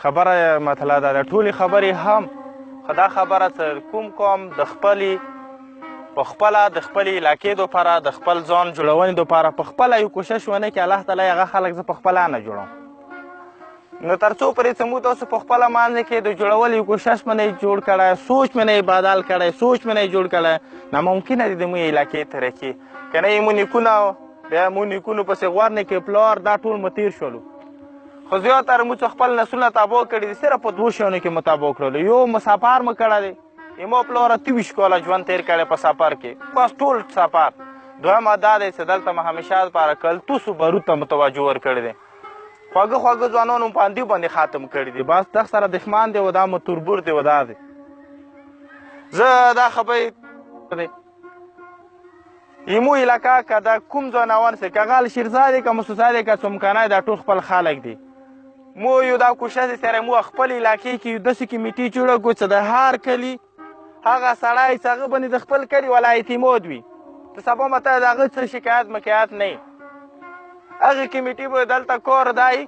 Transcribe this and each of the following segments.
خبره مطلع ده د ټولې خبرې هم خو دا خبره چې کوم قوم د په خپله د خپلې علاقې دپاره د خپل ځان جوړونې دپاره په خپله یو کوشش ونه کړي الله تعالی هغه خلک زه په خپله نه جوړوم نو تر څو پورې چې موږ تاسو په خپله منځ کې د جوړولو یو کوشش مې نه جوړ کړی سوچ مې نه بدل کړی سوچ مې نه جوړ کړی ناممکنه دي د موږ علاقې ترقي که نه یې مو نیکونه بیا مو نیکونو پسې غور نه کې پلار دا ټول مو تېر شولو خو زیاتره موږ چې خپل نسلونه تابع کړي دي صرف په 2 شیانو کې مو تابع کړلو یو مو سفر مو کړی دی ایمو پلاره 23 کاله ژوند تېر کړی په سفر کې بس ټول سفر دویمه دا دی چې دلته مو همیشه دپاره کلتوسو برود ته متوجه ورکړی دی خواږه خواږه ځوانانو په اندیو باندې ختم کړي دي بس دغ سره دښمن دی و دا مو تربور دی و دا دی زه دا خبرې دی ایمو علاقه که دا کوم ځوانان سي که غال شیرزاد دی که موسوسه دی که څمکنی دا ټول خپل خلک دی مو یو دا کوشش سره مو خپل علاقې کې یو داسې کمیټې جوړه کړو چې د هر کلي هغه سړی چې هغه باندې د خپل کلي والا اعتماد وي د سبا مته د هغه څه شکایت مکایت نه وي هغې کمیټې به دلته کار دی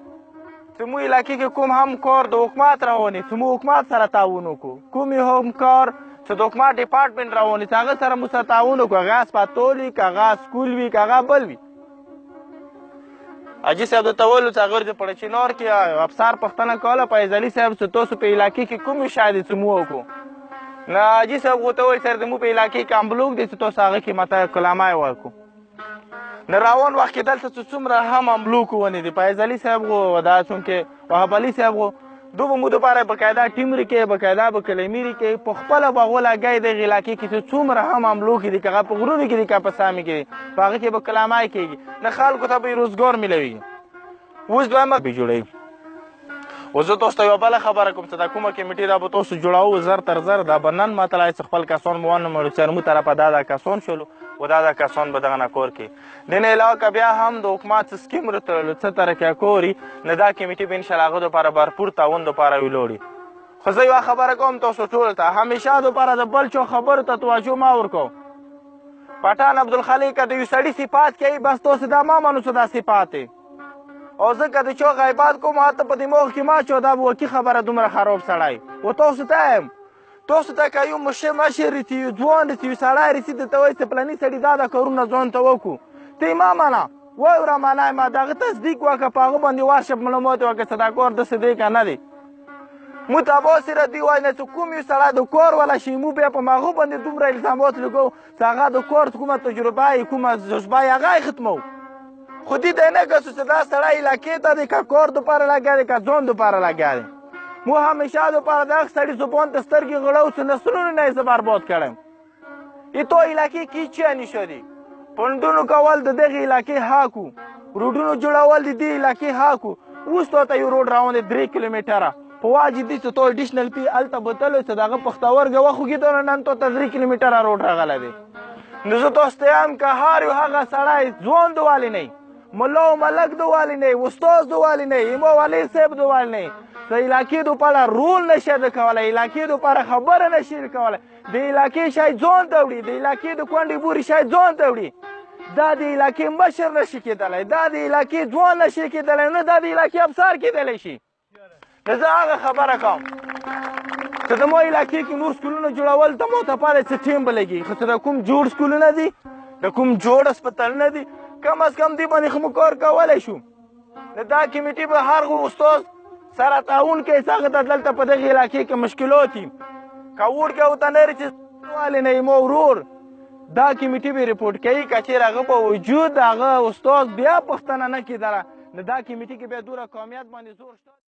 چې مو علاقې کې کوم هم کار د حکومت رواني چې مو حکومت سره تعاون وکړو کوم هم کار چې د حکومت ډپارټمنټ رواني چې هغه سره مو سره تعاون وکړو هغه هسپتال وي که هغه سکول وي که هغه بل وي حاجي صاحب درته ویلو چې هغه د پړچینار کې افسر پوښتنه کوله فیض علي صاحب چې تاسو په علاقې کې کوم شی دی چې مو وکړو نه حاجي صاحب ورته وویل سر د مو په علاقې کې امبلوک دی چې تاسو هغه کې ماته کلامه یې ورکړو نه روان وخت کې دلته چې څومره هم امبلوک ونې دي فیض علي صاحب غو دا څومکې وهاب علي صاحب غو دو به مو دپاره بقاعده ټیم ریکې بقاعده به کلمې ریکې په خپله به هغو لګی دغې علاقې کې چې څومره هم امبلوکې دي که هغه په غرونو کې دي که په سامي کې دي په هغه کې به کلامه کېږي نه خلکو ته به یې روزګار میلویږي اوس دویمه به جوړوي اوس زه تاسو ته یوه بله خبره کوم چې دا کومه کمیټې دا به تاسو جوړوو زر تر زر دا به نن مطلع چې خپل کسان مو ونومړو چې زموږ طرفه دا کسان شولو و دا کسان به دغه نه کار کوي د نه علاوه که بیا هم د حکومت سکیم رتللو څه ترقه کوري نه دا کمیټې به انشاءالله هغه دپاره بھرپور تعاون دپاره ویلوړي خو زه یوه خبره کوم تاسو ټولو ته همیشه دپاره د بل چا خبرو ته توجه مه ورکوو پټان عبدالخالق که د یو سړي صفات کوي بس تاسو دا مه منو چې دا صفات دی او زه که د چا غیبت کوم هلته په دماغ کې ما چا دا به وکي خبره دومره خراب سړی و تاسو ته یم تاسو ته که یو مشر رسي یو ځوان رسي یو سړی رسي درته وایي چې فلاني سړي دا کارونه ځان ته وکړو ته یې مه منه واوره منه یې ما د هغه تصدیق وکړه په هغه باندې ورشه معلومات وکړه چې دا کار داسې دی که نه دی مو تباسره دی وایي نه چې کوم یو سړی د کار والا شي مو بیا په هغو باندې دومره الزامات لګوو چې هغه د کار کومه تجربه یې کومه جذبه یې هغه یې ختموو خو دې ته یې نه ګسو چې دا سړی علاقې ته دی که کار دپاره لګیا دی که ځان دپاره لګیا دی مو همیشه دپاره د هغه سړي زبان ته سترګې غړو چې نسلونو نه یې زه برباد کړم یې تو علاقې کې هیڅ شی نشدي پنډونو کول د دغې علاقې حق و روډونو جوړول د دې علاقې حق و اوس تا ته یو روډ روان دی 3 کیلومیټره په واجب دي چې تو اډیشنل پی هلته بتلو چې د هغه پښتورګه وخوږېدو نه نن تو ته 3 کیلومیټره روډ راغلی دی نو زه تاسو ته یم که هر یو هغه سړی ځوان د والي نه ملا و ملک د والی نه استاد د والی نه امام والی صاحب د والی نه د علاقې دپاره رول نشي د کولی علاقې دپاره خبره نشي کولی د علاقې شی ځان ته وړي د علاقې د کونډې بورې شی ځان ته وړي دا د علاقې مشر نشي کېدلی دا د علاقې ځوان نشي کېدلی نه دا د علاقې افسر کېدلی شي نو زه هغه خبره کوم چې زما علاقې کې نور سکولونه جوړول ته معتبره څه ټیم به لګي خو چې د کوم جوړ سکولونه دي د کوم جوړ هسپتالونه دي کم از کم دی باندې خو موږ کار کولی شو دا کمیټې به هر استاد سره تعاون کوي چې هغه ته دلته په دغې علاقې کې مشکلات وي که وړ کې ورته نه چې والې نه یې ما ورور دا کمیټې به رپورټ کوي که چېرې هغه په وجود هغه استاد بیا پوښتنه نه کېدله نو دا کمیټې کې بیا دومره کامیت باندې زور شته